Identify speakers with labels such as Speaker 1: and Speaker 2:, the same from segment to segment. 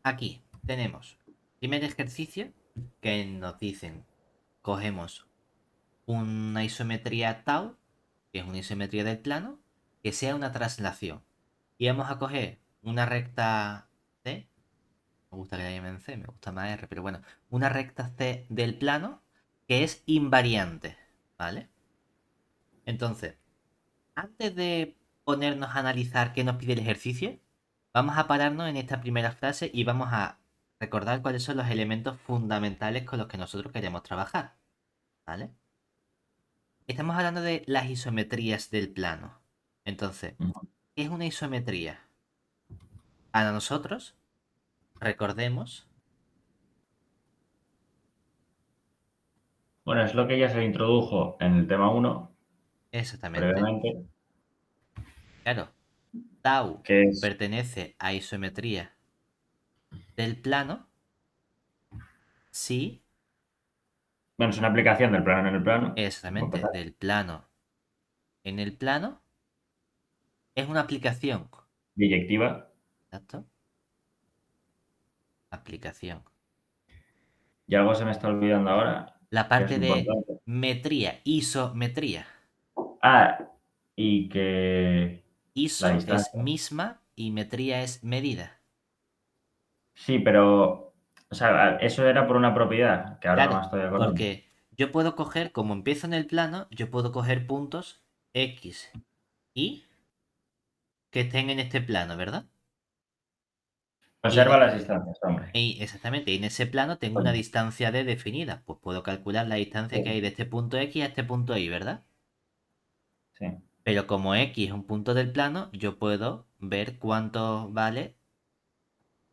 Speaker 1: aquí tenemos primer ejercicio que nos dicen, cogemos una isometría tau, que es una isometría del plano, que sea una traslación. Y vamos a coger una recta C, me gusta que la llamen C, me gusta más R, pero bueno, una recta C del plano que es invariante, ¿vale? Entonces, antes de ponernos a analizar qué nos pide el ejercicio, vamos a pararnos en esta primera frase y vamos a recordar cuáles son los elementos fundamentales con los que nosotros queremos trabajar, ¿vale? Estamos hablando de las isometrías del plano. Entonces,
Speaker 2: Ujú.
Speaker 1: ¿qué es una isometría? Para nosotros, recordemos,
Speaker 2: Bueno, es lo que ya se introdujo en el tema uno
Speaker 1: exactamente,
Speaker 2: previamente,
Speaker 1: claro, tau
Speaker 2: que es,
Speaker 1: pertenece a isometría del plano si,
Speaker 2: bueno, es una aplicación del plano en el plano, para
Speaker 1: exactamente,
Speaker 2: empezar,
Speaker 1: del plano en el plano, es una aplicación.
Speaker 2: biyectiva,
Speaker 1: Exacto. Aplicación.
Speaker 2: y algo se me está olvidando ahora,
Speaker 1: La
Speaker 2: que es
Speaker 1: parte de
Speaker 2: importante.
Speaker 1: metría, isometría.
Speaker 2: Ah, y que la
Speaker 1: Iso es
Speaker 2: distancia.
Speaker 1: misma y metría es medida.
Speaker 2: Sí, pero, o sea, eso era por una propiedad, que ahora no me
Speaker 1: Claro,
Speaker 2: estoy acordando.
Speaker 1: porque yo puedo coger, como empiezo en el plano, yo puedo coger puntos X y que estén en este plano, ¿verdad? Y
Speaker 2: Observa las distancias, hombre.
Speaker 1: exactamente, y en ese plano tengo una
Speaker 2: Coño.
Speaker 1: distancia D definida. Pues puedo calcular la distancia que hay
Speaker 2: Sí,
Speaker 1: de este punto X a este punto Y, ¿verdad?
Speaker 2: sí.
Speaker 1: Pero como X es un punto del plano, yo puedo ver cuánto vale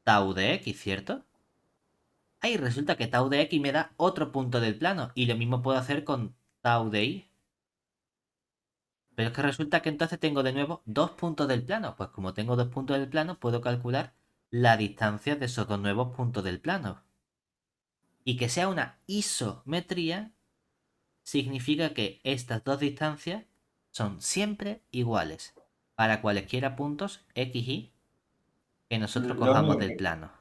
Speaker 1: tau de X, ¿cierto? Ahí resulta que tau de X me da otro punto del plano. Y lo mismo puedo hacer con tau de Y. Pero es que resulta que entonces tengo de nuevo dos puntos del plano. Pues como tengo dos puntos del plano, puedo calcular la distancia de esos dos nuevos puntos del plano. Y que sea una isometría significa que estas dos distancias son siempre iguales para cualesquiera puntos X y que nosotros
Speaker 2: Lo
Speaker 1: cojamos
Speaker 2: único
Speaker 1: del plano.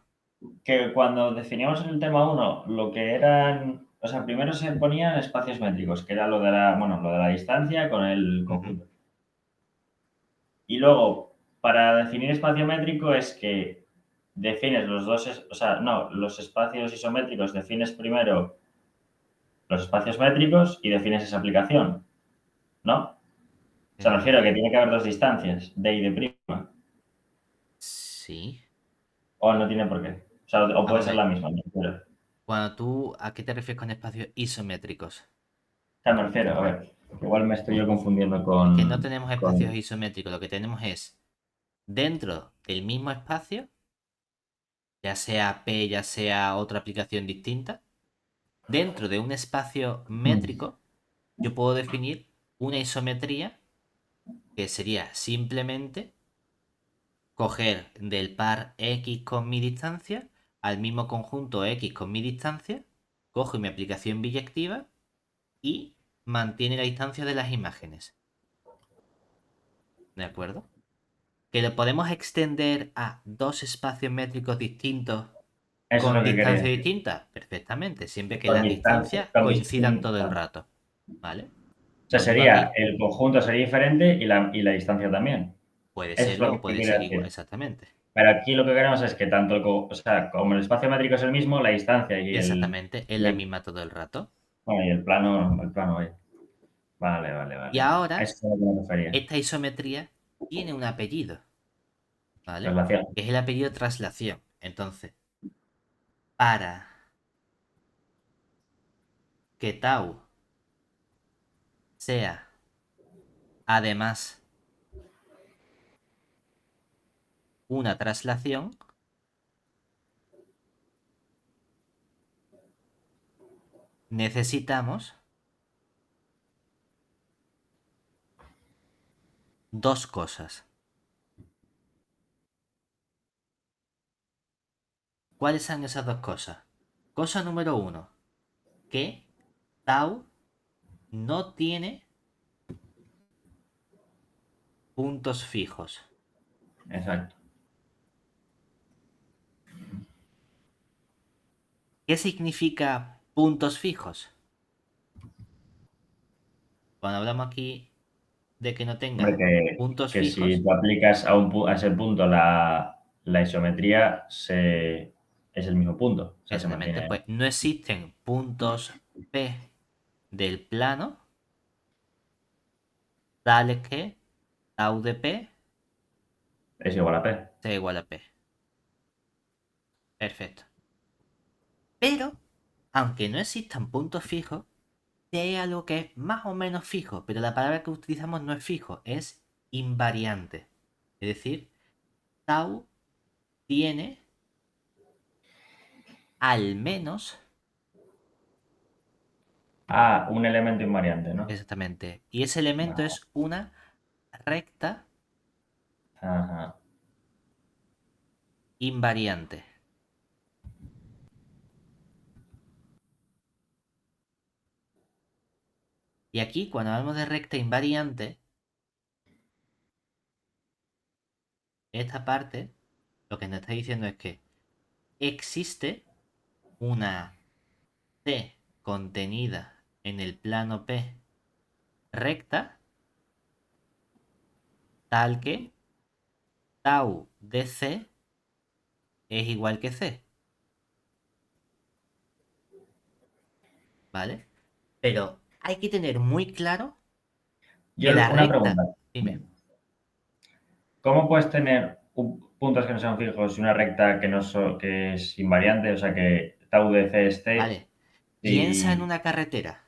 Speaker 2: que cuando definíamos en el tema uno lo que eran, o sea, primero se ponían espacios métricos, que era lo de la, bueno, lo de la distancia con el
Speaker 1: Ujú.
Speaker 2: conjunto. Y luego, para definir espacio métrico es que defines los dos, o sea, no, los espacios isométricos defines primero los espacios métricos y defines esa aplicación, ¿no? O sea, me refiero a que
Speaker 1: Eh,
Speaker 2: tiene que haber dos distancias, de y de prima,
Speaker 1: sí.
Speaker 2: o no tiene por qué. O sea, o puede
Speaker 1: Vamos a
Speaker 2: ser
Speaker 1: ver.
Speaker 2: la misma, me refiero.
Speaker 1: Cuando tú, ¿a qué te refieres con espacios isométricos?
Speaker 2: O sea, me refiero, a ver, igual me estoy yo confundiendo
Speaker 1: Es que no tenemos espacios
Speaker 2: con...
Speaker 1: isométricos, lo que tenemos es dentro del mismo espacio, ya sea P, ya sea otra aplicación distinta, dentro de un espacio
Speaker 2: Hmm.
Speaker 1: métrico, yo puedo definir una isometría que sería simplemente coger del par X con mi distancia al mismo conjunto X con mi distancia, cojo mi aplicación biyectiva y mantiene la distancia de las imágenes. ¿De acuerdo? Que lo podemos extender a dos espacios métricos distintos
Speaker 2: Eso es
Speaker 1: con
Speaker 2: lo que quería
Speaker 1: distancia
Speaker 2: decir.
Speaker 1: distinta. Perfectamente, siempre que
Speaker 2: Con
Speaker 1: las
Speaker 2: distancia,
Speaker 1: distancias coincidan todo el rato. ¿Vale?
Speaker 2: o sea,
Speaker 1: Lo mismo
Speaker 2: sería,
Speaker 1: aquí.
Speaker 2: el conjunto sería diferente y la distancia también.
Speaker 1: Puede
Speaker 2: Eso es lo
Speaker 1: serlo o
Speaker 2: que
Speaker 1: puede
Speaker 2: quería
Speaker 1: ser igual,
Speaker 2: decir.
Speaker 1: exactamente.
Speaker 2: Pero aquí lo que queremos es que tanto, o sea, como el espacio métrico es el mismo, la distancia
Speaker 1: Exactamente, es
Speaker 2: y
Speaker 1: la
Speaker 2: el,
Speaker 1: misma todo el rato.
Speaker 2: bueno, y el plano, oye. Vale, vale,
Speaker 1: Y
Speaker 2: vale, vale. A
Speaker 1: ahora,
Speaker 2: eso es a lo que me refería.
Speaker 1: esta isometría tiene un apellido, ¿vale?
Speaker 2: Traslación.
Speaker 1: Que es el apellido traslación. Entonces, para que tau sea además una traslación, necesitamos dos cosas. ¿Cuáles son esas dos cosas? Cosa número uno, que tau no tiene puntos fijos.
Speaker 2: Exacto.
Speaker 1: ¿Qué significa puntos fijos? Cuando hablamos aquí de que no
Speaker 2: Hombre,
Speaker 1: tenga puntos
Speaker 2: que si
Speaker 1: fijos,
Speaker 2: tú aplicas a ese punto la isometría, es el mismo punto. O sea, se
Speaker 1: exactamente,
Speaker 2: mantiene.
Speaker 1: pues no existen puntos P del plano tales que tau de P
Speaker 2: Es igual a P.
Speaker 1: sea igual a P. Perfecto. Pero, aunque no existan puntos fijos, sí hay algo que es más o menos fijo, pero la palabra que utilizamos no es fijo, es invariante. Es decir, tau tiene al menos,
Speaker 2: Ah, un elemento invariante, ¿no?
Speaker 1: exactamente, y ese elemento
Speaker 2: Vale.
Speaker 1: es una recta
Speaker 2: Ajá.
Speaker 1: invariante. Y aquí, cuando hablamos de recta invariante, esta parte lo que nos está diciendo es que existe una C contenida en el plano P recta tal que tau de C es igual que C, ¿vale? Pero hay que tener muy claro que la
Speaker 2: Una pregunta.
Speaker 1: recta... Dime,
Speaker 2: ¿Cómo puedes tener puntos que no sean fijos y una recta que no que es invariante? O sea, que tau de C esté
Speaker 1: ¿vale? Piensa en
Speaker 2: y...
Speaker 1: una carretera,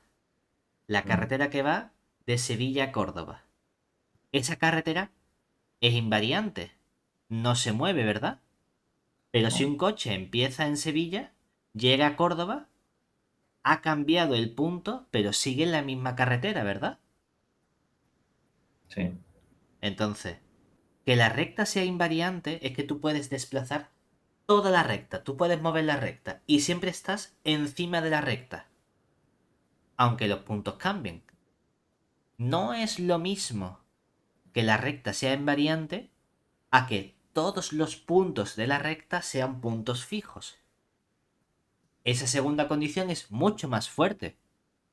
Speaker 1: la
Speaker 2: Mm,
Speaker 1: carretera que va de Sevilla a Córdoba. Esa carretera es invariante, no se mueve, ¿verdad? Pero si
Speaker 2: no.
Speaker 1: un coche empieza en Sevilla, llega a Córdoba, ha cambiado el punto, pero sigue en la misma carretera, ¿verdad?
Speaker 2: Sí,
Speaker 1: Entonces, que la recta sea invariante es que tú puedes desplazar toda la recta, tú puedes mover la recta y siempre estás encima de la recta, aunque los puntos cambien. No es lo mismo que la recta sea invariante a que todos los puntos de la recta sean puntos fijos. Esa segunda condición es mucho más fuerte.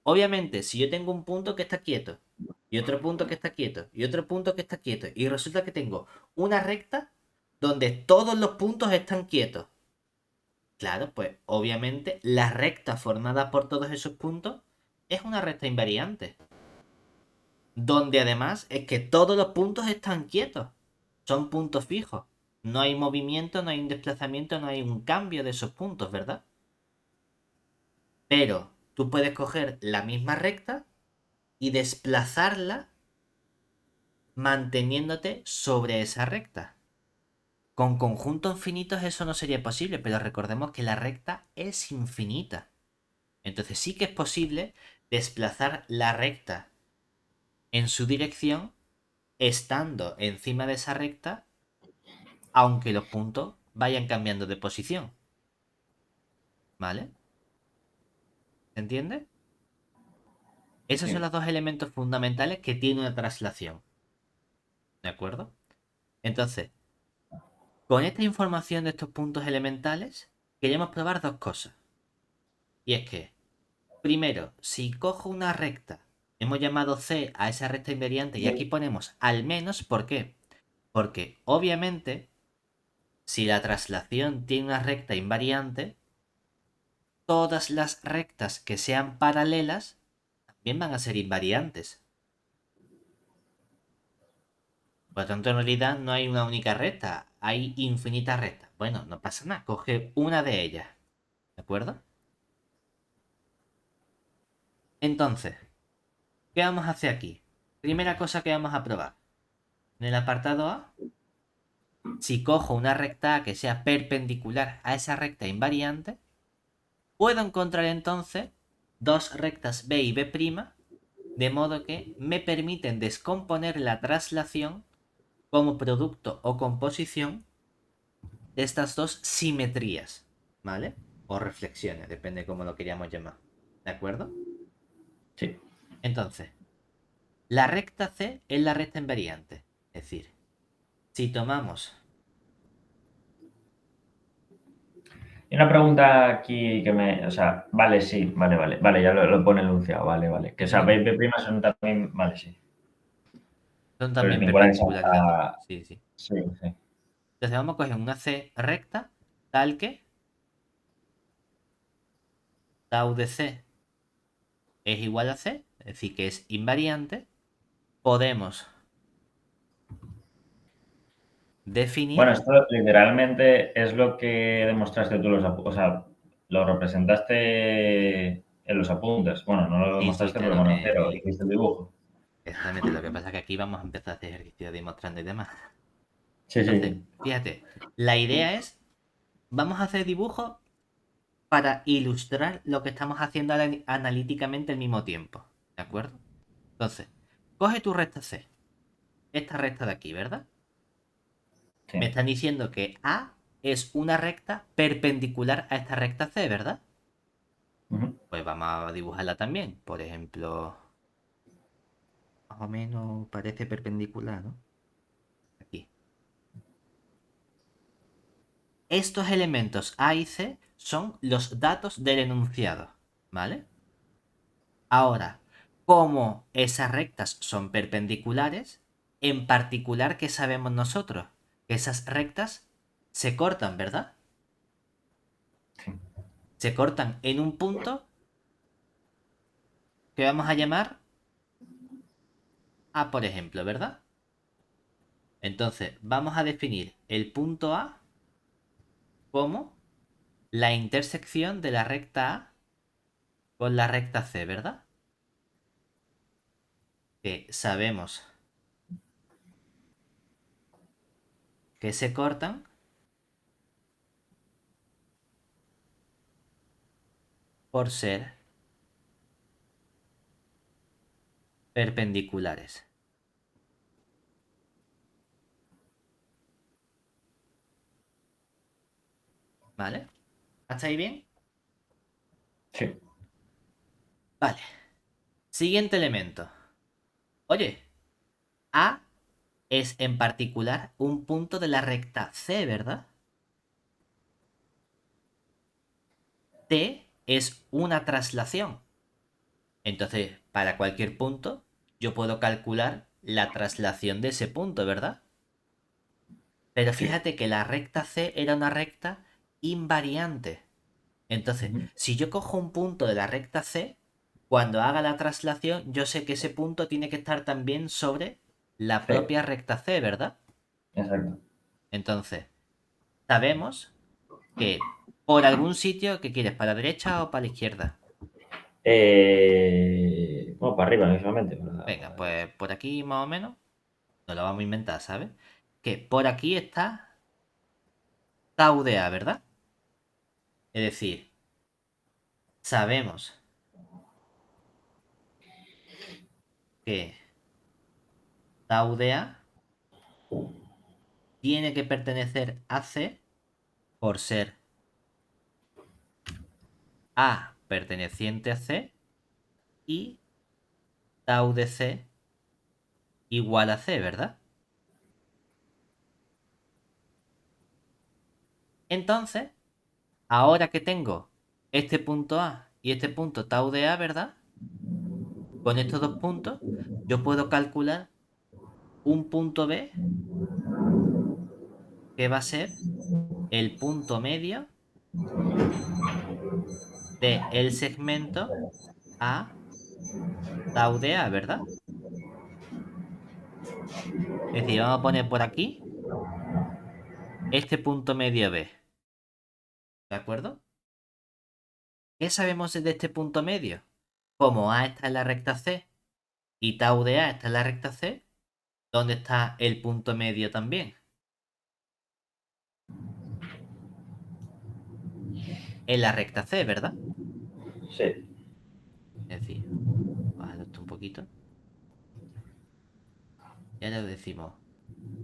Speaker 1: Obviamente, si yo tengo un punto que está quieto, y otro punto que está quieto, y otro punto que está quieto, y resulta que tengo una recta donde todos los puntos están quietos. Claro, pues obviamente la recta formada por todos esos puntos es una recta invariante. Donde además es que todos los puntos están quietos. Son puntos fijos. No hay movimiento, no hay un desplazamiento, no hay un cambio de esos puntos, ¿verdad? Pero tú puedes coger la misma recta y desplazarla manteniéndote sobre esa recta. Con conjuntos finitos eso no sería posible, pero recordemos que la recta es infinita. Entonces sí que es posible desplazar la recta en su dirección estando encima de esa recta, aunque los puntos vayan cambiando de posición. ¿Vale? ¿Se entiende? Esos son
Speaker 2: sí,
Speaker 1: los dos elementos fundamentales que tiene una traslación. ¿De acuerdo? Entonces, con esta información de estos puntos elementales, queremos probar dos cosas. Y es que, primero, si cojo una recta, hemos llamado C a esa recta invariante y aquí ponemos al menos, ¿por qué? Porque obviamente, si la traslación tiene una recta invariante, todas las rectas que sean paralelas también van a ser invariantes. Por lo tanto, en realidad no hay una única recta, hay infinitas rectas. Bueno, no pasa nada, coge una de ellas. ¿De acuerdo? Entonces, ¿qué vamos a hacer aquí? Primera cosa que vamos a probar. En el apartado A, si cojo una recta A que sea perpendicular a esa recta invariante, puedo encontrar entonces dos rectas B y B', de modo que me permiten descomponer la traslación como producto o composición de estas dos simetrías, ¿vale? O reflexiones, depende de cómo lo queríamos llamar. ¿De acuerdo?
Speaker 2: sí.
Speaker 1: Entonces, la recta C es la recta invariante. Es decir, si tomamos
Speaker 2: Y una pregunta aquí que me. O sea, vale, sí, vale, ya lo pone enunciado, vale. Que o sea,
Speaker 1: Ujú.
Speaker 2: B' son también. Vale, sí.
Speaker 1: Son
Speaker 2: Pero
Speaker 1: también
Speaker 2: vinculares
Speaker 1: perpendiculares a todo. Sí, sí.
Speaker 2: Sí, sí.
Speaker 1: Entonces vamos a coger una C recta, tal que tau de C es igual a C, es decir, que es invariante. Podemos
Speaker 2: Bueno,
Speaker 1: definir.
Speaker 2: esto literalmente es lo que demostraste tú o sea, lo representaste en los apuntes. Bueno, no lo
Speaker 1: Sí, sí,
Speaker 2: demostraste, pero
Speaker 1: claro.
Speaker 2: me refiero, hiciste el dibujo.
Speaker 1: Exactamente. Lo que pasa es que aquí vamos a empezar a hacer ejercicio demostrando y demás.
Speaker 2: Sí,
Speaker 1: Entonces,
Speaker 2: sí.
Speaker 1: fíjate, la idea es, vamos a hacer dibujos para ilustrar lo que estamos haciendo analíticamente al mismo tiempo. ¿De acuerdo? Entonces, coge tu recta C. Esta recta de aquí, ¿verdad? Me
Speaker 2: Sí.
Speaker 1: están diciendo que A es una recta perpendicular a esta recta C, ¿verdad?
Speaker 2: Ujú.
Speaker 1: Pues vamos a dibujarla también. Por ejemplo, más o menos parece perpendicular, ¿no? Aquí. Estos elementos A y C son los datos del enunciado, ¿vale? Ahora, como esas rectas son perpendiculares, en particular, ¿qué sabemos nosotros? Que esas rectas se cortan, ¿verdad?
Speaker 2: Sí.
Speaker 1: Se cortan en un punto que vamos a llamar A, por ejemplo, ¿verdad? Entonces, vamos a definir el punto A como la intersección de la recta A con la recta C, ¿verdad? Que sabemos que se cortan por ser perpendiculares. ¿Vale? ¿Hasta ahí bien?
Speaker 2: Sí.
Speaker 1: Vale. Siguiente elemento. Oye, A es en particular un punto de la recta C, ¿verdad? T es una traslación. Entonces, para cualquier punto, yo puedo calcular la traslación de ese punto, ¿verdad? Pero
Speaker 2: Sí.
Speaker 1: fíjate que la recta C era una recta invariante. Entonces,
Speaker 2: Ujú.
Speaker 1: si yo cojo un punto de la recta C, cuando haga la traslación, yo sé que ese punto tiene que estar también sobre la
Speaker 2: Sí,
Speaker 1: propia recta C, ¿verdad?
Speaker 2: exacto.
Speaker 1: Entonces, sabemos que por algún sitio, ¿qué quieres? ¿Para la derecha o para la izquierda?
Speaker 2: Bueno, para arriba, inicialmente.
Speaker 1: Venga, pues por aquí más o menos, nos lo vamos a inventar, ¿sabes? Que por aquí está tau de A, ¿verdad? Es decir, sabemos que tau de A tiene que pertenecer a C por ser A perteneciente a C y tau de C igual a C, ¿verdad? Entonces, ahora que tengo este punto A y este punto tau de A, ¿verdad? Con estos dos puntos, yo puedo calcular un punto B que va a ser el punto medio del segmento A tau de A, ¿verdad? Es decir, vamos a poner por aquí este punto medio B, ¿de acuerdo? ¿Qué sabemos de este punto medio? Como A está en la recta C y tau de A está en la recta C, ¿dónde está el punto medio también? En la recta C, ¿verdad?
Speaker 2: Sí.
Speaker 1: Es decir, bajar esto un poquito. Y ahora decimos,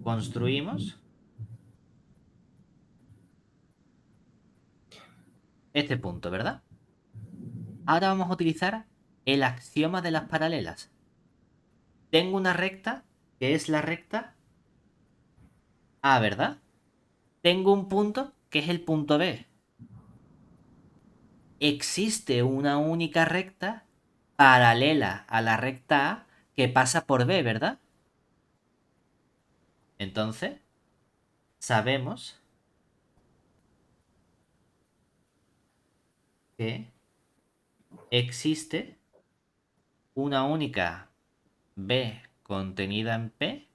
Speaker 1: construimos este punto, ¿verdad? Ahora vamos a utilizar el axioma de las paralelas. Tengo una recta que es la recta A, ¿verdad? Tengo un punto que es el punto B. existe una única recta paralela a la recta A que pasa por B, ¿verdad? Entonces, sabemos que existe una única B contenida en P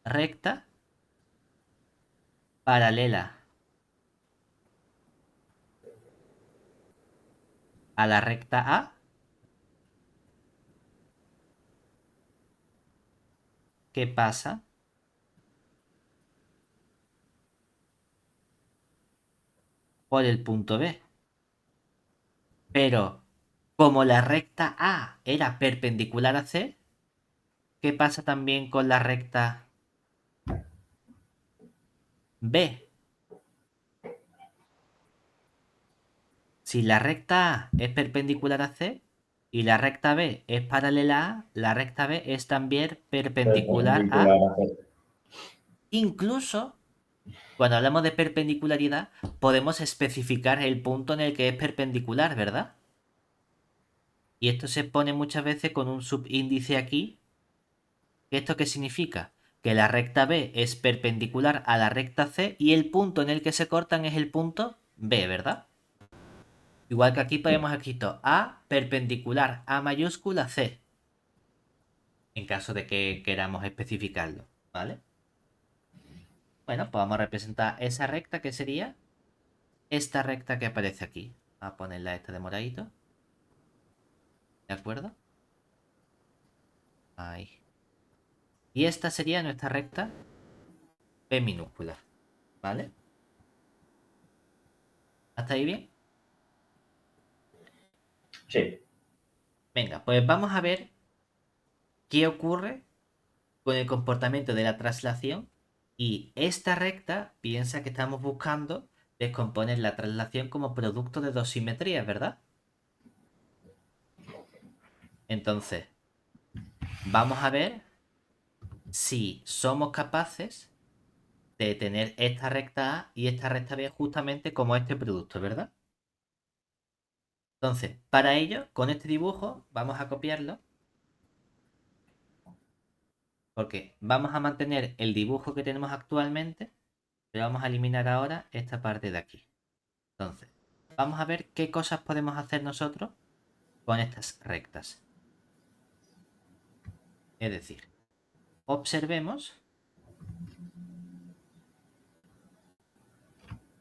Speaker 1: recta paralela a la recta A que pasa por el punto B. Pero como la recta A era perpendicular a C, ¿qué pasa también con la recta B? Si la recta A es perpendicular a C y la recta B es paralela a, la recta B es también perpendicular
Speaker 2: Perpendicular
Speaker 1: a.
Speaker 2: a C.
Speaker 1: Incluso cuando hablamos de perpendicularidad, podemos especificar el punto en el que es perpendicular, ¿verdad? Y esto se pone muchas veces con un subíndice aquí. ¿Esto qué significa? Que la recta B es perpendicular a la recta C y el punto en el que se cortan es el punto B, ¿verdad? Igual que aquí podemos escrito A perpendicular a mayúscula C, en caso de que queramos especificarlo, ¿vale? Bueno, pues vamos a representar esa recta que sería esta recta que aparece aquí. Vamos a ponerla esta de moradito. ¿De acuerdo? Ahí. Y esta sería nuestra recta P minúscula, ¿vale? ¿Hasta ahí bien?
Speaker 2: Sí.
Speaker 1: Venga, pues vamos a ver qué ocurre con el comportamiento de la traslación y esta recta piensa que estamos buscando descomponer la traslación como producto de dos simetrías, ¿verdad? Entonces, vamos a ver si somos capaces de tener esta recta A y esta recta B justamente como este producto, ¿verdad? Entonces, para ello, con este dibujo vamos a copiarlo porque vamos a mantener el dibujo que tenemos actualmente, pero vamos a eliminar ahora esta parte de aquí. Entonces, vamos a ver qué cosas podemos hacer nosotros con estas rectas. Es decir, observemos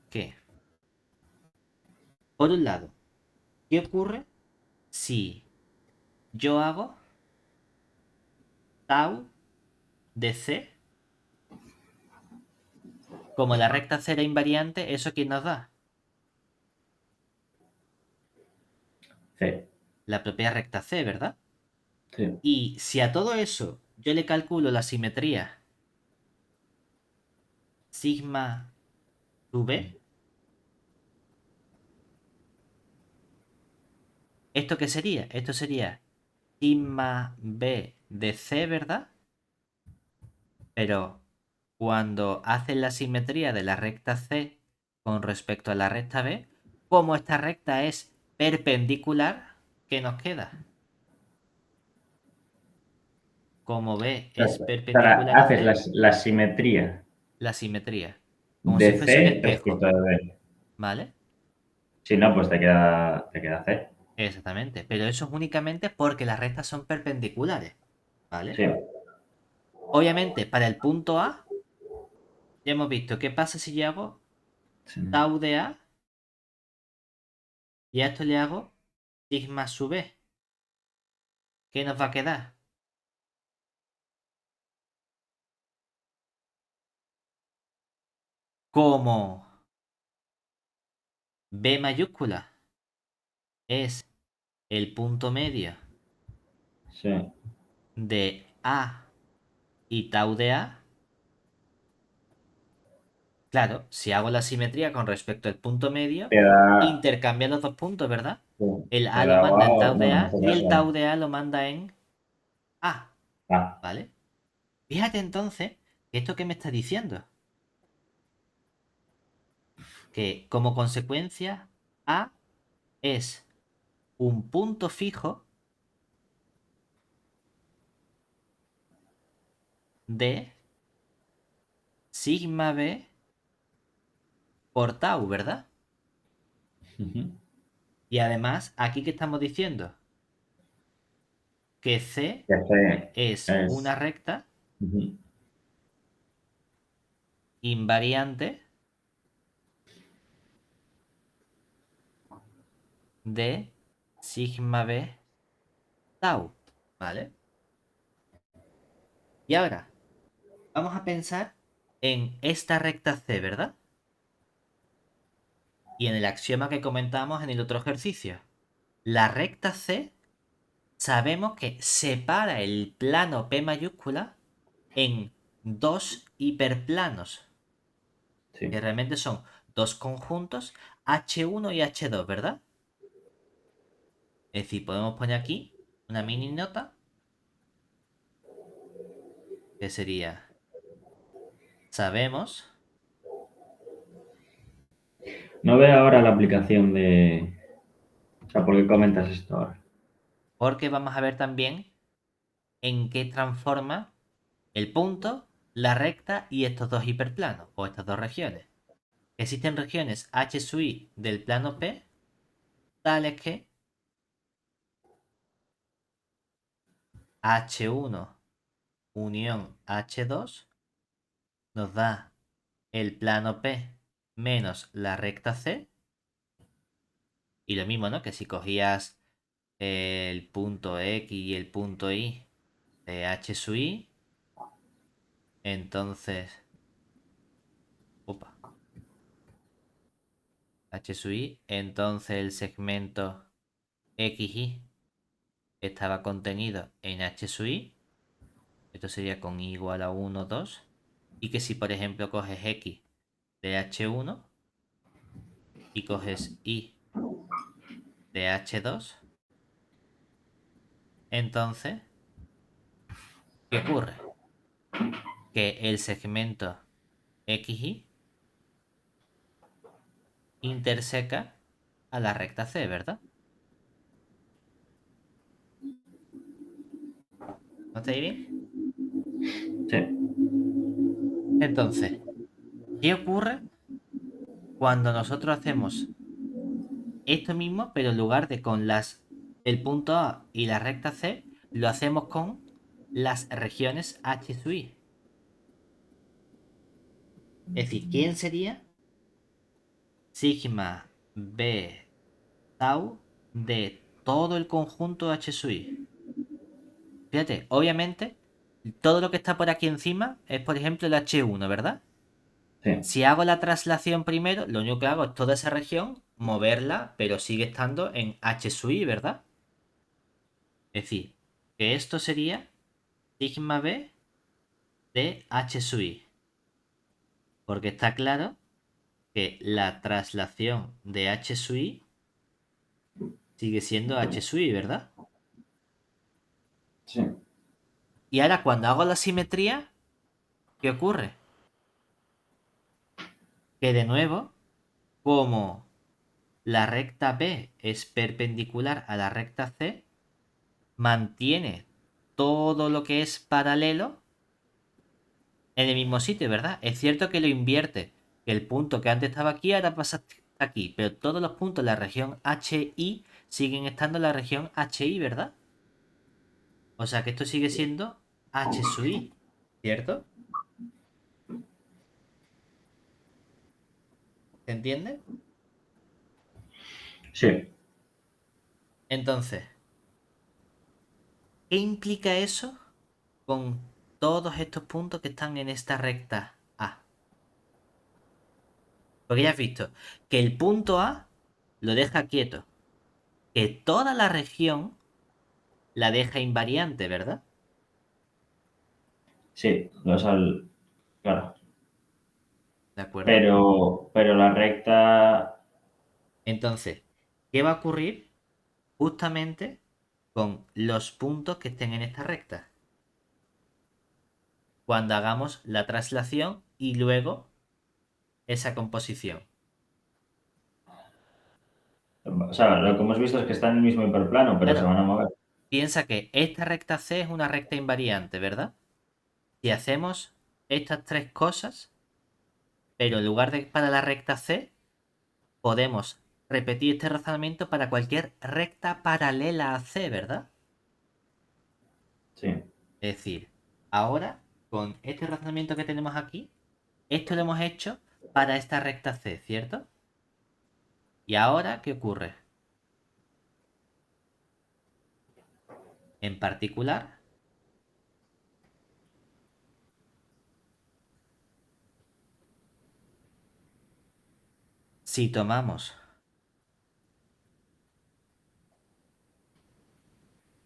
Speaker 1: que, por un lado, ¿qué ocurre si yo hago tau de C? Como la recta C era invariante, ¿eso qué nos da?
Speaker 2: C.
Speaker 1: La propia recta C, ¿verdad?
Speaker 2: Sí.
Speaker 1: Y si a todo eso yo le calculo la simetría sigma sub B, ¿esto qué sería? Esto sería sigma B de C, ¿verdad? Pero cuando hacen la simetría de la recta C con respecto a la recta B, como esta recta es perpendicular, ¿qué nos queda? Como B es
Speaker 2: Ahora
Speaker 1: perpendicular a
Speaker 2: haces
Speaker 1: C,
Speaker 2: la simetría
Speaker 1: la simetría. Como si
Speaker 2: de
Speaker 1: fuese un
Speaker 2: C
Speaker 1: espejo,
Speaker 2: respecto a D.
Speaker 1: ¿vale?
Speaker 2: Si no, pues te queda C.
Speaker 1: Exactamente. Pero eso es únicamente porque las rectas son perpendiculares,
Speaker 2: Sí.
Speaker 1: ¿vale? Obviamente, para el punto A, ya hemos visto qué pasa si yo hago
Speaker 2: Sí.
Speaker 1: tau de A y a esto le hago sigma sub B. ¿Qué nos va a quedar? Como B mayúscula es el punto medio
Speaker 2: Sí.
Speaker 1: de A y tau de A, claro, si hago la simetría con respecto al punto medio,
Speaker 2: Te da,
Speaker 1: intercambia los dos puntos, ¿verdad?
Speaker 2: sí,
Speaker 1: El
Speaker 2: te
Speaker 1: A lo
Speaker 2: da
Speaker 1: manda en
Speaker 2: A,
Speaker 1: tau de
Speaker 2: bueno, en
Speaker 1: A
Speaker 2: este
Speaker 1: y el
Speaker 2: caso,
Speaker 1: tau de A lo manda en A,
Speaker 2: A.
Speaker 1: ¿vale? Fíjate entonces que esto que me está diciendo, que como consecuencia A es un punto fijo de sigma b por tau, ¿verdad?
Speaker 2: Ujú.
Speaker 1: Y además, ¿aquí qué estamos diciendo? Que C
Speaker 2: Que C
Speaker 1: es una
Speaker 2: es.
Speaker 1: recta
Speaker 2: Ujú.
Speaker 1: invariante de sigma b tau, ¿vale? Y ahora, vamos a pensar en esta recta C, ¿verdad? Y en el axioma que comentamos en el otro ejercicio. La recta C sabemos que separa el plano P mayúscula en dos hiperplanos, que
Speaker 2: Sí.
Speaker 1: realmente son dos conjuntos H1 y H2, ¿verdad? Es decir, podemos poner aquí una mini nota que sería, sabemos,
Speaker 2: No veo ahora la aplicación de. O sea, ¿por qué comentas esto ahora?
Speaker 1: porque vamos a ver también en qué transforma el punto, la recta y estos dos hiperplanos, o estas dos regiones. Existen regiones H sub i del plano P, tales que H1 unión H2 nos da el plano P menos la recta C. Y lo mismo, ¿no? Que si cogías el punto X y el punto Y de H sub i, entonces, opa, H sub i, entonces el segmento XY estaba contenido en H sub i, esto sería con I igual a 1, 2, y que si por ejemplo coges X de H1 y coges Y de H2, entonces, ¿qué ocurre? Que el segmento XY interseca a la recta C, ¿verdad? ¿No está ahí bien?
Speaker 2: Sí.
Speaker 1: Entonces, ¿qué ocurre cuando nosotros hacemos esto mismo, pero en lugar de con el punto A y la recta C, lo hacemos con las regiones H sub i? Es decir, ¿quién sería sigma b tau de todo el conjunto H sub i? Fíjate, obviamente, todo lo que está por aquí encima es, por ejemplo, el H1, ¿verdad?
Speaker 2: Sí.
Speaker 1: Si hago la traslación primero, lo único que hago es toda esa región, moverla, pero sigue estando en H sub i, ¿verdad? Es decir, que esto sería sigma b de H sub i. Porque está claro que la traslación de H sub i sigue siendo H sub i, ¿verdad?
Speaker 2: Sí.
Speaker 1: Y ahora cuando hago la simetría, ¿qué ocurre? Que de nuevo, como la recta B es perpendicular a la recta C, mantiene todo lo que es paralelo en el mismo sitio, ¿verdad? Es cierto que lo invierte, que el punto que antes estaba aquí ahora pasa aquí, pero todos los puntos de la región HI siguen estando en la región HI, ¿verdad? O sea que esto sigue siendo H sub i, ¿cierto? ¿Se entiende?
Speaker 2: Sí.
Speaker 1: Entonces, ¿qué implica eso con todos estos puntos que están en esta recta A? Porque ya has visto que el punto A lo deja quieto, que toda la región la deja invariante, ¿verdad?
Speaker 2: Sí. Claro.
Speaker 1: ¿De acuerdo?
Speaker 2: Pero la recta.
Speaker 1: Entonces, ¿qué va a ocurrir justamente con los puntos que estén en esta recta? Cuando hagamos la traslación y luego esa composición.
Speaker 2: o sea, lo que hemos visto es que está en el mismo hiperplano, pero se
Speaker 1: Claro,
Speaker 2: van a mover.
Speaker 1: piensa que esta recta C es una recta invariante, ¿verdad? Si hacemos estas tres cosas, pero en lugar de para la recta C, podemos repetir este razonamiento para cualquier recta paralela a C, ¿verdad?
Speaker 2: Sí,
Speaker 1: Es decir, ahora, con este razonamiento que tenemos aquí, esto lo hemos hecho para esta recta C, ¿cierto? Y ahora, ¿qué ocurre? En particular, si tomamos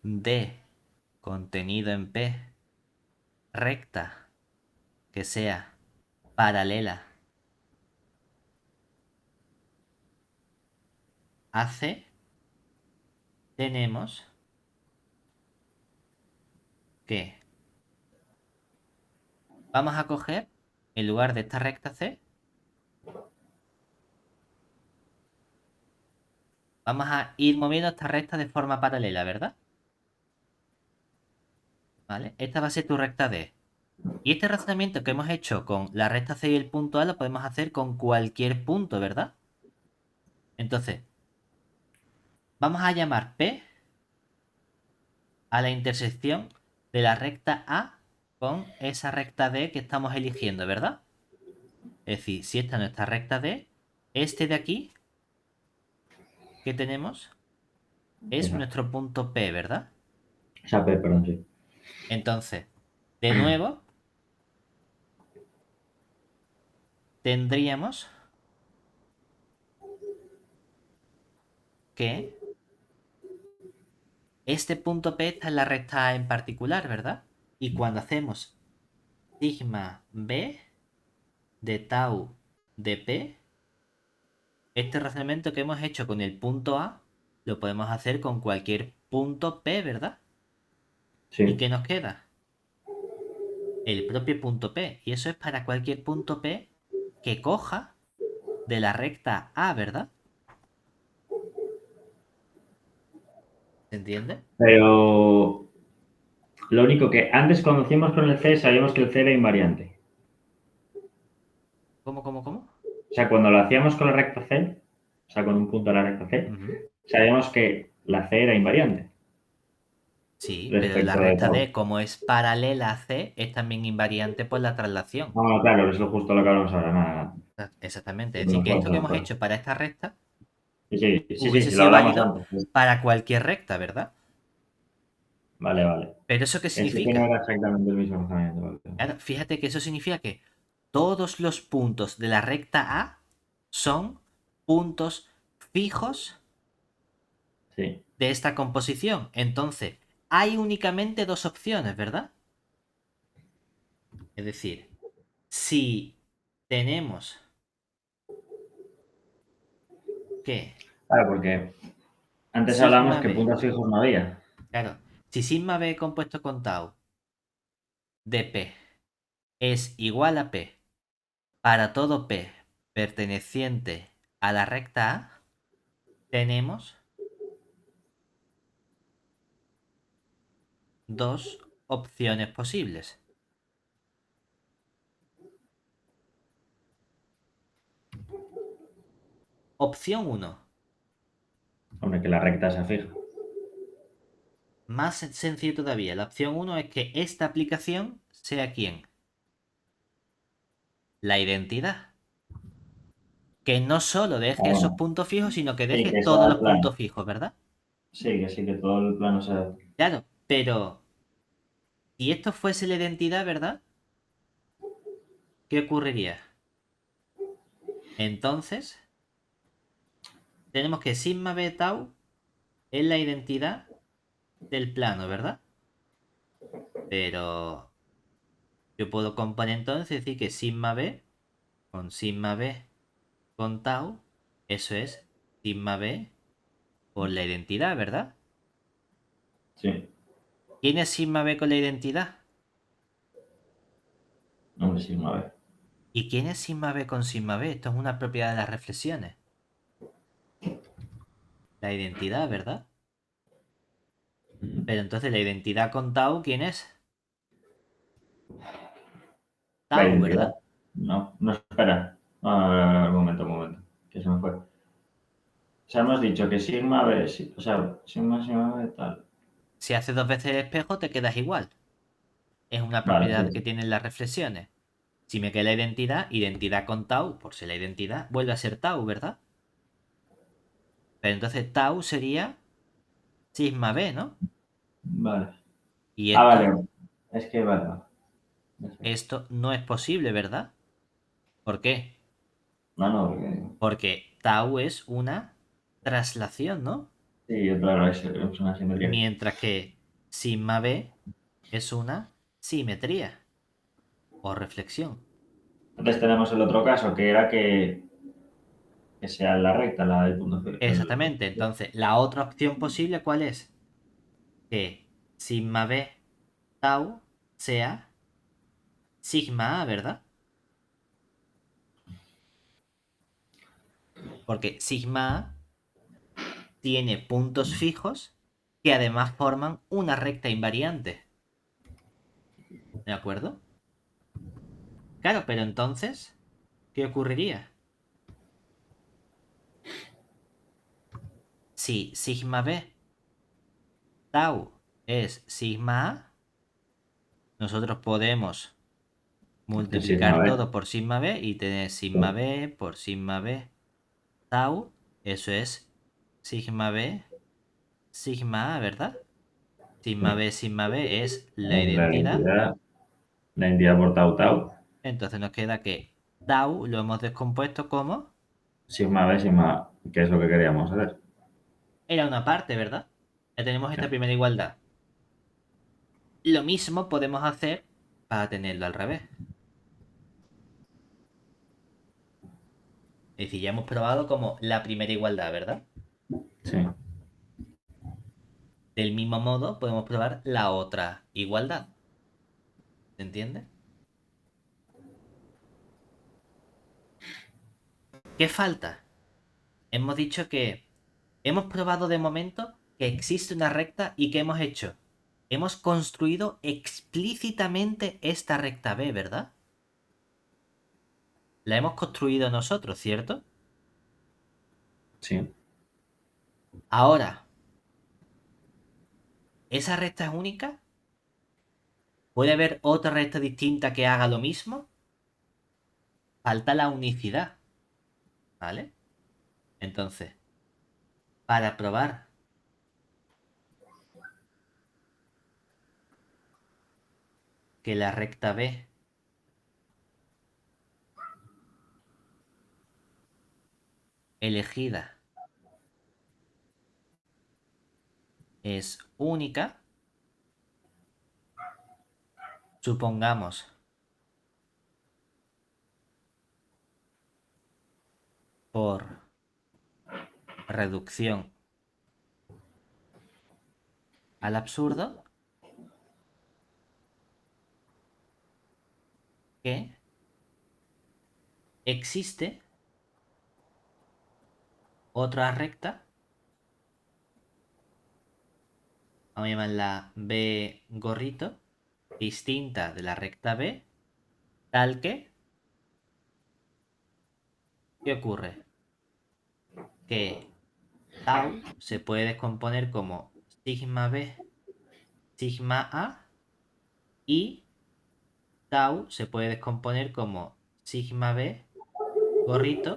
Speaker 1: D contenido en P recta que sea paralela a C, tenemos que vamos a coger, en lugar de esta recta C, vamos a ir moviendo esta recta de forma paralela, ¿verdad? ¿Vale? Esta va a ser tu recta D. Y este razonamiento que hemos hecho con la recta C y el punto A lo podemos hacer con cualquier punto, ¿verdad? Entonces, vamos a llamar P a la intersección de la recta A con esa recta D que estamos eligiendo, ¿verdad? Es decir, si esta es nuestra recta D, este de aquí que tenemos es
Speaker 2: esa.
Speaker 1: nuestro punto P, ¿verdad?
Speaker 2: O sea, perdón, sí.
Speaker 1: Entonces, de nuevo, tendríamos que este punto P está en la recta A en particular, ¿verdad? Y cuando hacemos sigma B de tau de P, este razonamiento que hemos hecho con el punto A lo podemos hacer con cualquier punto P, ¿verdad? ¿Y
Speaker 2: Sí.
Speaker 1: qué nos queda? El propio punto P. Y eso es para cualquier punto P que coja de la recta A, ¿verdad? ¿Se entiende?
Speaker 2: Pero lo único que antes cuando hacíamos con el C sabíamos que el C era invariante.
Speaker 1: ¿Cómo?
Speaker 2: O sea, cuando lo hacíamos con la recta C, o sea, con un punto de la recta C,
Speaker 1: Ujú.
Speaker 2: sabíamos que la C era invariante
Speaker 1: Sí, pero la
Speaker 2: respecto de
Speaker 1: recta
Speaker 2: tau.
Speaker 1: D, como es paralela a C, es también invariante por la traslación.
Speaker 2: No, claro, es lo justo lo que hablamos ahora, nada.
Speaker 1: Exactamente. Es decir,
Speaker 2: No
Speaker 1: que
Speaker 2: fue
Speaker 1: esto que
Speaker 2: otra
Speaker 1: hemos
Speaker 2: cosa.
Speaker 1: hecho para esta recta
Speaker 2: Sí,
Speaker 1: hubiese
Speaker 2: sí, lo
Speaker 1: sido
Speaker 2: hablamos
Speaker 1: válido
Speaker 2: antes.
Speaker 1: para cualquier recta, ¿verdad?
Speaker 2: Vale, vale.
Speaker 1: ¿Pero eso qué
Speaker 2: Sí que no
Speaker 1: significa?
Speaker 2: era exactamente el mismo razonamiento. Vale.
Speaker 1: Claro, fíjate que eso significa que todos los puntos de la recta A son puntos fijos
Speaker 2: Sí,
Speaker 1: de esta composición. Entonces, hay únicamente dos opciones, ¿verdad? Es decir, si tenemos que
Speaker 2: claro, porque antes hablamos
Speaker 1: sigma
Speaker 2: que
Speaker 1: b,
Speaker 2: puntos fijos no había.
Speaker 1: claro, si sigma b compuesto con tau de p es igual a p para todo p perteneciente a la recta A, tenemos dos opciones posibles. Opción uno,
Speaker 2: Hombre, que la recta sea fija.
Speaker 1: más sencillo todavía. La opción uno es que esta aplicación sea ¿quién? La identidad. Que no solo
Speaker 2: Ah,
Speaker 1: deje esos
Speaker 2: bueno,
Speaker 1: puntos fijos, sino que
Speaker 2: sí,
Speaker 1: deje
Speaker 2: que
Speaker 1: todos
Speaker 2: sea el
Speaker 1: los
Speaker 2: plano.
Speaker 1: puntos fijos, ¿verdad?
Speaker 2: Sí, que todo el plano sea.
Speaker 1: Claro, pero si esto fuese la identidad, ¿verdad? ¿Qué ocurriría? Entonces, tenemos que sigma b tau es la identidad del plano, ¿verdad? Pero yo puedo componer entonces decir que sigma b con tau, eso es sigma b por la identidad, ¿verdad?
Speaker 2: Sí,
Speaker 1: ¿Quién es sigma b con la identidad?
Speaker 2: hombre, sí, a ver.
Speaker 1: ¿Y quién es sigma b con sigma b? Esto es una propiedad de las reflexiones. La identidad, ¿verdad? Pero entonces la identidad con tau, ¿quién es?
Speaker 2: La
Speaker 1: Tau,
Speaker 2: identidad.
Speaker 1: ¿verdad?
Speaker 2: No, no, espera. Un momento. Que se me fue. O sea, hemos dicho que sigma b, o sea, sigma b tal.
Speaker 1: Si haces dos veces el espejo, te quedas igual. Es una
Speaker 2: Vale,
Speaker 1: propiedad
Speaker 2: sí.
Speaker 1: que tienen las reflexiones. Si me queda la identidad, identidad con tau, por ser la identidad, vuelve a ser tau, ¿verdad? Pero entonces tau sería sigma b, ¿no?
Speaker 2: Vale.
Speaker 1: Y
Speaker 2: Ah,
Speaker 1: esto,
Speaker 2: vale. Es que, vale, vale. Perfecto.
Speaker 1: esto no es posible, ¿verdad? ¿Por qué?
Speaker 2: No, no, porque.
Speaker 1: Porque tau es una traslación, ¿no?
Speaker 2: Sí, claro, es una simetría.
Speaker 1: Mientras que sigma b es una simetría o reflexión.
Speaker 2: Entonces tenemos el otro caso, que era que sea la recta, la del punto.
Speaker 1: Exactamente. Entonces, la otra opción posible, ¿cuál es? Que sigma b tau sea sigma a, ¿verdad? Porque sigma a tiene puntos fijos que además forman una recta invariante. ¿De acuerdo? Claro, pero entonces, ¿qué ocurriría? Si sigma b tau es sigma a, nosotros podemos
Speaker 2: El sigma
Speaker 1: multiplicar
Speaker 2: b.
Speaker 1: todo por sigma b y tener sigma b por sigma b tau. Eso es sigma b sigma a, ¿verdad?
Speaker 2: Sí.
Speaker 1: Sigma b es la
Speaker 2: Es
Speaker 1: identidad.
Speaker 2: la identidad por tau tau.
Speaker 1: Entonces nos queda que tau lo hemos descompuesto como
Speaker 2: Sigma b, sigma a, que es lo que queríamos hacer.
Speaker 1: era una parte, ¿verdad? Ya tenemos
Speaker 2: Sí.
Speaker 1: esta primera igualdad. Lo mismo podemos hacer para tenerlo al revés. Es decir, ya hemos probado como la primera igualdad, ¿verdad?
Speaker 2: Sí.
Speaker 1: Del mismo modo podemos probar la otra igualdad. ¿Se entiende? ¿Qué falta? Hemos dicho que hemos probado de momento que existe una recta y ¿qué hemos hecho? Hemos construido explícitamente esta recta B, ¿verdad? La hemos construido nosotros, ¿cierto?
Speaker 2: Sí.
Speaker 1: Ahora, ¿esa recta es única? ¿Puede haber otra recta distinta que haga lo mismo? Falta la unicidad, ¿vale? Entonces, para probar que la recta B elegida es única, supongamos por reducción al absurdo que existe otra recta, vamos a llamarla B gorrito, distinta de la recta B, tal que, ¿qué ocurre? Que tau se puede descomponer como sigma B, sigma A y tau se puede descomponer como sigma B, gorrito,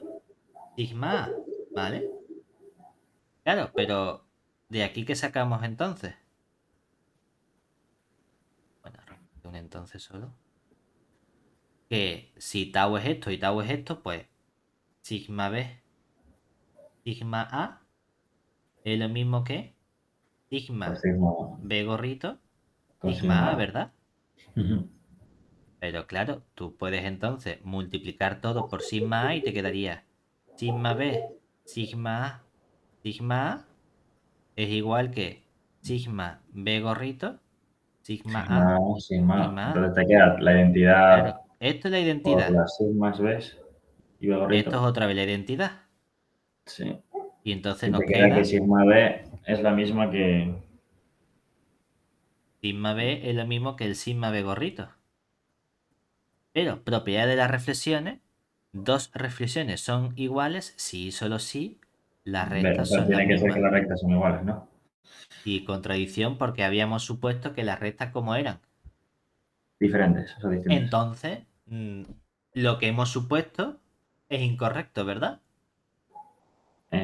Speaker 1: sigma A, ¿vale? Claro, pero ¿de aquí qué sacamos entonces? Bueno, un entonces solo. Que si tau es esto y tau es esto, pues sigma B, sigma A es lo mismo que
Speaker 2: Pues
Speaker 1: sigma
Speaker 2: sigma
Speaker 1: B gorrito,
Speaker 2: con
Speaker 1: sigma A,
Speaker 2: sigma.
Speaker 1: ¿verdad?
Speaker 2: Ujú.
Speaker 1: Pero claro, tú puedes entonces multiplicar todo por sigma A y te quedaría sigma B, sigma A, sigma A es igual que sigma B gorrito, sigma A,
Speaker 2: Sigma, sigma.
Speaker 1: sigma A.
Speaker 2: Entonces te queda la identidad
Speaker 1: Claro, esto es la
Speaker 2: por
Speaker 1: identidad.
Speaker 2: las sigmas, ¿ves? Y B
Speaker 1: Esto es
Speaker 2: gorrito.
Speaker 1: otra vez la identidad.
Speaker 2: Sí.
Speaker 1: Y entonces
Speaker 2: Y
Speaker 1: nos
Speaker 2: te queda que
Speaker 1: queda
Speaker 2: sigma b es la misma que...
Speaker 1: sigma b es lo mismo que el sigma b gorrito. Pero propiedad de las reflexiones, dos reflexiones son iguales si y solo si las
Speaker 2: B. O
Speaker 1: rectas
Speaker 2: sea,
Speaker 1: son las
Speaker 2: tiene que ser que
Speaker 1: mismas.
Speaker 2: las rectas son iguales, ¿no?
Speaker 1: Y contradicción porque habíamos supuesto que las rectas como eran.
Speaker 2: Diferentes, o sea, distintas.
Speaker 1: Entonces, lo que hemos supuesto es incorrecto, ¿verdad?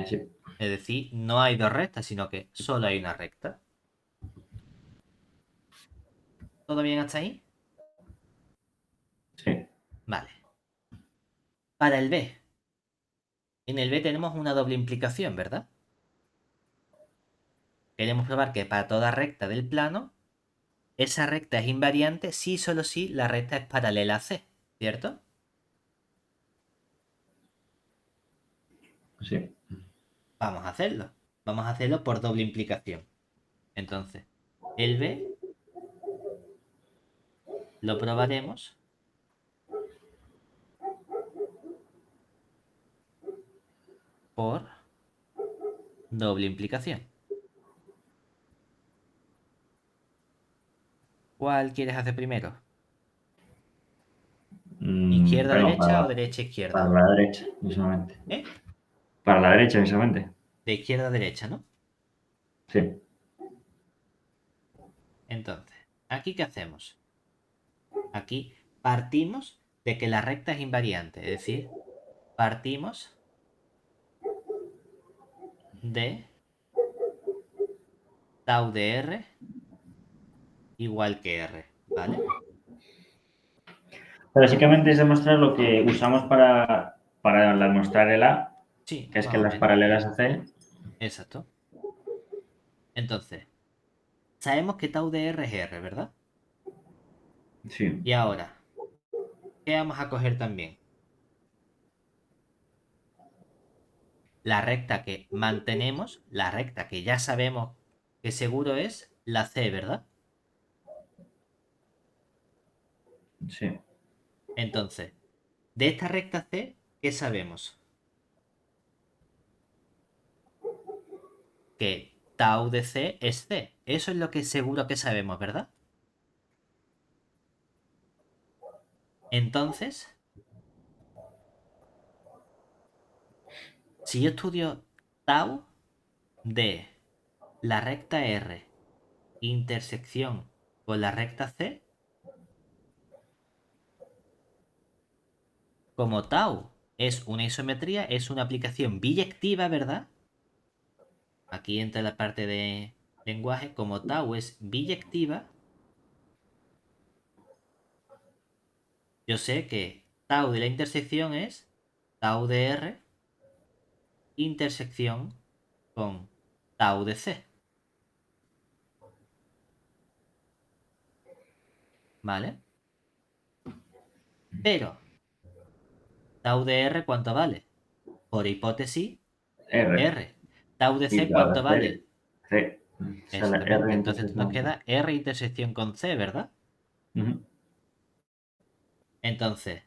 Speaker 2: Sí.
Speaker 1: Es decir, no hay dos rectas, sino que solo hay una recta. ¿Todo bien hasta ahí?
Speaker 2: Sí.
Speaker 1: Vale. Para el b. En el b tenemos una doble implicación, ¿verdad? Queremos probar que para toda recta del plano, esa recta es invariante si y solo si la recta es paralela a c, ¿cierto?
Speaker 2: Sí.
Speaker 1: Vamos a hacerlo. Vamos a hacerlo por doble implicación. Entonces, el b lo probaremos por doble implicación. ¿Cuál quieres hacer primero?
Speaker 2: Bueno,
Speaker 1: ¿Izquierda-derecha o
Speaker 2: para
Speaker 1: derecha-izquierda?
Speaker 2: la derecha, mismamente.
Speaker 1: ¿Eh?
Speaker 2: Para la derecha, mismamente.
Speaker 1: De izquierda a derecha, ¿no?
Speaker 2: Sí.
Speaker 1: Entonces, ¿aquí qué hacemos? Aquí partimos de que la recta es invariante, es decir, partimos de tau de r igual que r, ¿vale?
Speaker 2: Básicamente es demostrar lo que usamos para demostrar el A,
Speaker 1: Sí,
Speaker 2: que es que
Speaker 1: más o
Speaker 2: las
Speaker 1: menos.
Speaker 2: paralelas a C.
Speaker 1: Exacto. Entonces, sabemos que tau de r es r, ¿verdad?
Speaker 2: Sí.
Speaker 1: Y ahora, ¿qué vamos a coger también? La recta que mantenemos, la recta que ya sabemos que seguro es la c, ¿verdad?
Speaker 2: Sí.
Speaker 1: Entonces, de esta recta c, ¿qué sabemos? Que tau de c es c. Eso es lo que seguro que sabemos, ¿verdad? Entonces, si yo estudio tau de la recta r intersección con la recta c, como tau es una isometría, es una aplicación biyectiva, ¿verdad? Aquí entra la parte de lenguaje, como tau es biyectiva, yo sé que tau de la intersección es tau de r intersección con tau de c, ¿vale? Pero tau de r, ¿cuánto vale? Por hipótesis,
Speaker 2: R.
Speaker 1: r. Tau de
Speaker 2: Y
Speaker 1: c,
Speaker 2: la
Speaker 1: ¿cuánto
Speaker 2: de C.
Speaker 1: vale?
Speaker 2: C. Sale R
Speaker 1: Exactamente. Entonces esto nos
Speaker 2: intersección C.
Speaker 1: queda r intersección con c, ¿verdad?
Speaker 2: Ujú.
Speaker 1: Entonces,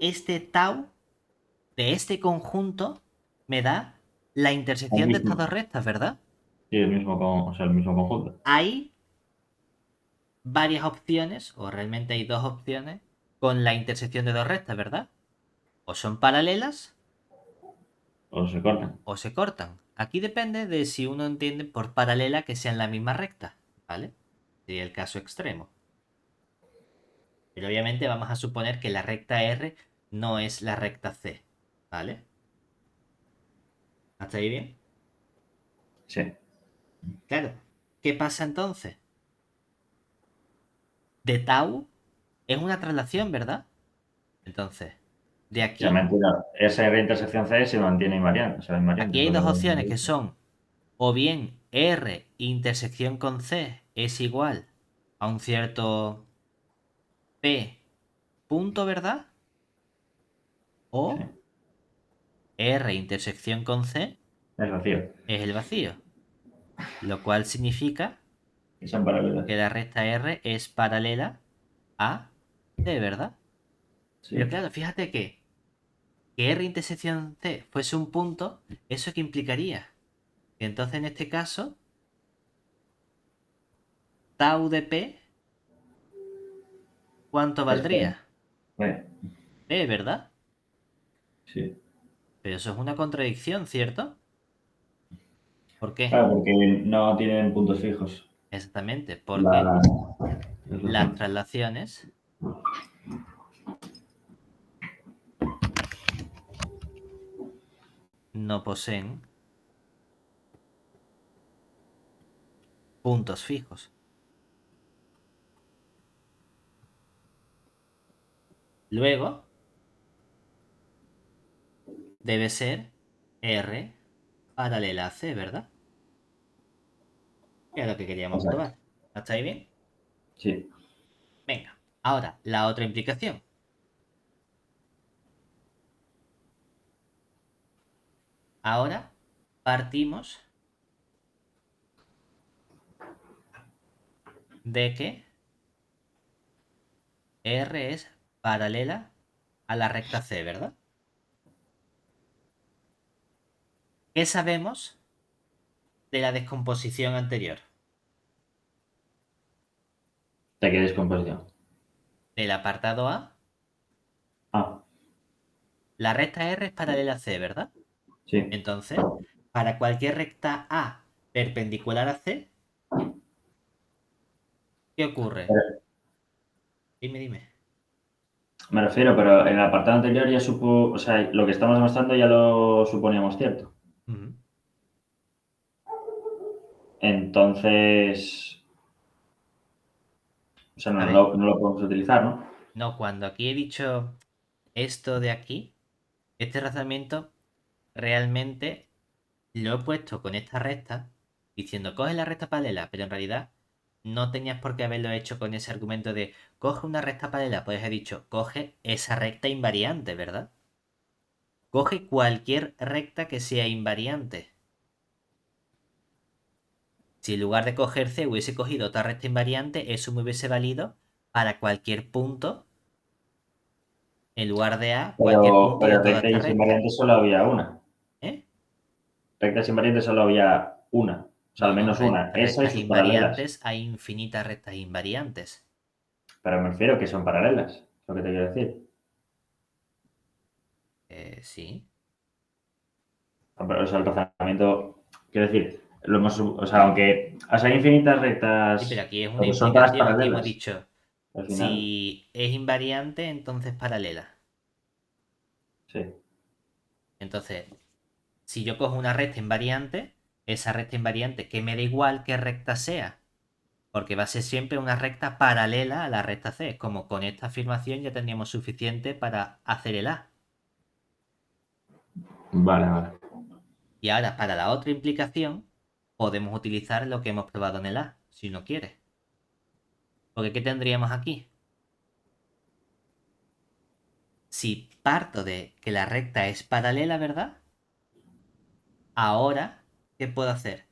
Speaker 1: este tau de este conjunto me da la
Speaker 2: El
Speaker 1: intersección de estas
Speaker 2: mismo.
Speaker 1: dos rectas, ¿verdad?
Speaker 2: Sí, o sea, el mismo conjunto.
Speaker 1: Hay varias opciones, o realmente hay dos opciones, con la intersección de dos rectas, ¿verdad? O son paralelas
Speaker 2: O se cortan.
Speaker 1: o se cortan. Aquí depende de si uno entiende por paralela que sean la misma recta, ¿vale? Sería el caso extremo. Pero obviamente vamos a suponer que la recta R no es la recta C, ¿vale? ¿Hasta ahí bien?
Speaker 2: Sí.
Speaker 1: Claro. ¿Qué pasa entonces? De tau es una traslación, ¿verdad? Entonces, de
Speaker 2: Ya
Speaker 1: aquí,
Speaker 2: me he enterado. Esa R intersección C se mantiene invariante. O sea, invariante
Speaker 1: aquí
Speaker 2: es
Speaker 1: hay
Speaker 2: lo que
Speaker 1: dos
Speaker 2: me
Speaker 1: opciones que
Speaker 2: dice.
Speaker 1: son o bien R intersección con C es igual a un cierto P punto, ¿verdad?
Speaker 2: Sí.
Speaker 1: O R intersección con C
Speaker 2: Es vacío.
Speaker 1: es el vacío, lo cual significa
Speaker 2: Que son paralelas.
Speaker 1: que la recta R es paralela a C, ¿verdad? Pero
Speaker 2: Sí.
Speaker 1: claro, fíjate que que R intersección C fuese un punto, ¿eso qué implicaría? Que entonces en este caso, tau de P, ¿cuánto
Speaker 2: Espera.
Speaker 1: valdría?
Speaker 2: Bueno,
Speaker 1: P, ¿verdad?
Speaker 2: sí.
Speaker 1: Pero eso es una contradicción, ¿cierto? ¿Por qué?
Speaker 2: Claro, porque no tienen puntos fijos.
Speaker 1: Exactamente, porque
Speaker 2: La... es
Speaker 1: las
Speaker 2: razón.
Speaker 1: traslaciones no poseen puntos fijos. Luego, debe ser R paralela a C, ¿verdad? Que es lo que queríamos
Speaker 2: Exacto.
Speaker 1: probar. ¿Hasta ahí bien?
Speaker 2: Sí.
Speaker 1: Venga, ahora la otra implicación. Ahora partimos de que R es paralela a la recta C, ¿verdad? ¿Qué sabemos de la descomposición anterior?
Speaker 2: ¿De qué descomposición?
Speaker 1: Del apartado A,
Speaker 2: Ah,
Speaker 1: la recta R es paralela a C, ¿verdad?
Speaker 2: sí.
Speaker 1: Entonces, para cualquier recta A perpendicular a C, ¿qué ocurre?
Speaker 2: Pero-
Speaker 1: Dime, dime.
Speaker 2: me refiero, pero en el apartado anterior ya supo, o sea, lo que estamos mostrando ya lo suponíamos cierto.
Speaker 1: Ujú.
Speaker 2: Entonces, o sea,
Speaker 1: A ver,
Speaker 2: no lo podemos utilizar, ¿no?
Speaker 1: no, cuando aquí he dicho esto de aquí, este razonamiento realmente lo he puesto con esta recta, diciendo coge la recta paralela, pero en realidad no tenías por qué haberlo hecho con ese argumento de coge una recta paralela, pues he dicho coge esa recta invariante, ¿verdad? Coge cualquier recta que sea invariante. Si en lugar de coger C hubiese cogido otra recta invariante, eso me hubiese valido para cualquier punto, en lugar de A, cualquier punto de
Speaker 2: Pero
Speaker 1: toda
Speaker 2: recta
Speaker 1: esta
Speaker 2: y
Speaker 1: recta.
Speaker 2: invariante solo había una.
Speaker 1: ¿Eh?
Speaker 2: Rectas invariantes solo había una. O sea, al
Speaker 1: No, no,
Speaker 2: menos una. Esa y
Speaker 1: rectas
Speaker 2: sus paralelas.
Speaker 1: invariantes, hay infinitas rectas invariantes.
Speaker 2: Pero me refiero que son paralelas. Es lo que te quiero decir.
Speaker 1: Sí.
Speaker 2: Pero, o sea, el razonamiento. Quiero decir, lo hemos, o sea, aunque o sea, hay infinitas
Speaker 1: Sí, pero
Speaker 2: rectas,
Speaker 1: aquí es una
Speaker 2: pero son todas
Speaker 1: implicación. Aquí hemos
Speaker 2: paralelas.
Speaker 1: dicho,
Speaker 2: Al final,
Speaker 1: si es invariante, entonces paralela.
Speaker 2: sí.
Speaker 1: Entonces, si yo cojo una recta invariante, esa recta invariante, que me da igual qué recta sea, porque va a ser siempre una recta paralela a la recta C. Es como con esta afirmación ya tendríamos suficiente para hacer el A.
Speaker 2: Vale, vale.
Speaker 1: Y ahora, para la otra implicación, podemos utilizar lo que hemos probado en el A, si uno quiere. Porque ¿qué tendríamos aquí? Si parto de que la recta es paralela, ¿verdad? Ahora, ¿qué puedo hacer?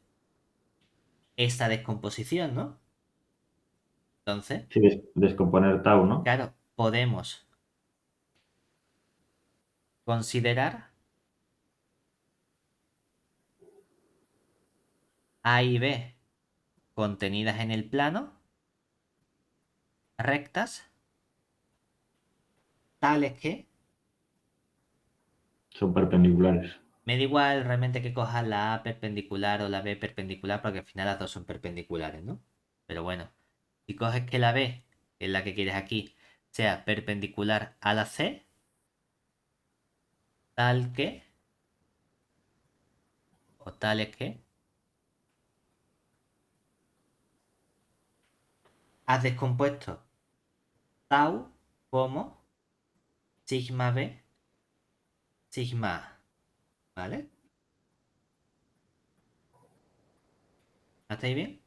Speaker 1: Esta descomposición, ¿no? Entonces,
Speaker 2: Sí, descomponer tau, ¿no?
Speaker 1: claro, podemos considerar A y B contenidas en el plano, rectas, tales que
Speaker 2: Son perpendiculares.
Speaker 1: me da igual realmente que cojas la A perpendicular o la B perpendicular, porque al final las dos son perpendiculares, ¿no? Pero bueno, si coges que la B, que es la que quieres aquí, sea perpendicular a la C, tal que, o tales que, has descompuesto tau como sigma B, sigma A, ¿vale? ¿Hasta ahí bien?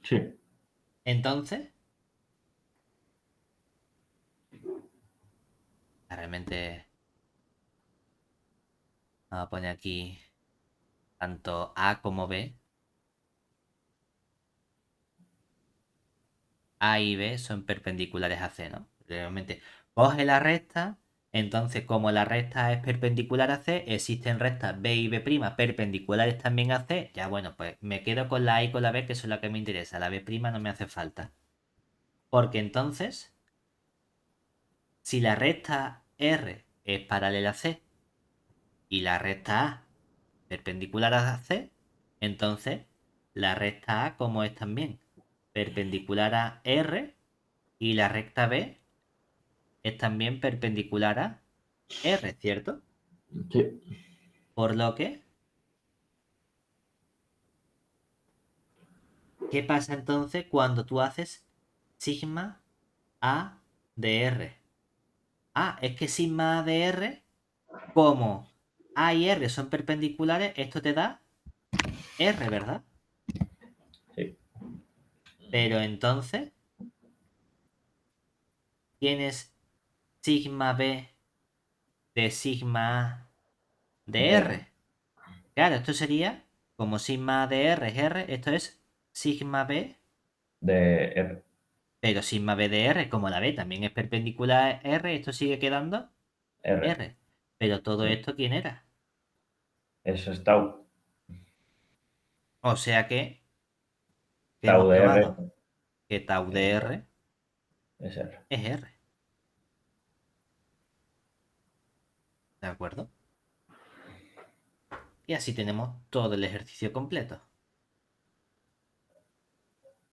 Speaker 2: Sí.
Speaker 1: Entonces, realmente vamos a poner aquí tanto A como B. A y B son perpendiculares a C, ¿no? Realmente coge la recta Entonces, como la recta es perpendicular a C, existen rectas B y B' perpendiculares también a C. Ya bueno, pues me quedo con la A y con la B, que son las que me interesa. La B' no me hace falta. Porque entonces, si la recta R es paralela a C y la recta A perpendicular a C, entonces la recta A, como es también perpendicular a R, y la recta B es también perpendicular a R, ¿cierto?
Speaker 2: Sí.
Speaker 1: Por lo que, ¿qué pasa entonces cuando tú haces sigma A de R? Ah, es que sigma A de R, como A y R son perpendiculares, esto te da R, ¿verdad?
Speaker 2: Sí.
Speaker 1: Pero entonces tienes sigma B de sigma A de
Speaker 2: R.
Speaker 1: R. Claro, esto sería como sigma A de R es R, esto es sigma B,
Speaker 2: De R.
Speaker 1: pero sigma B de R, como la B también es perpendicular a R, esto sigue quedando
Speaker 2: R.
Speaker 1: R. Pero todo
Speaker 2: Sí.
Speaker 1: esto, ¿quién era?
Speaker 2: Eso es tau.
Speaker 1: O sea que
Speaker 2: Tau
Speaker 1: hemos
Speaker 2: de R
Speaker 1: probado que tau de R
Speaker 2: es R.
Speaker 1: es R. ¿De acuerdo? Y así tenemos todo el ejercicio completo.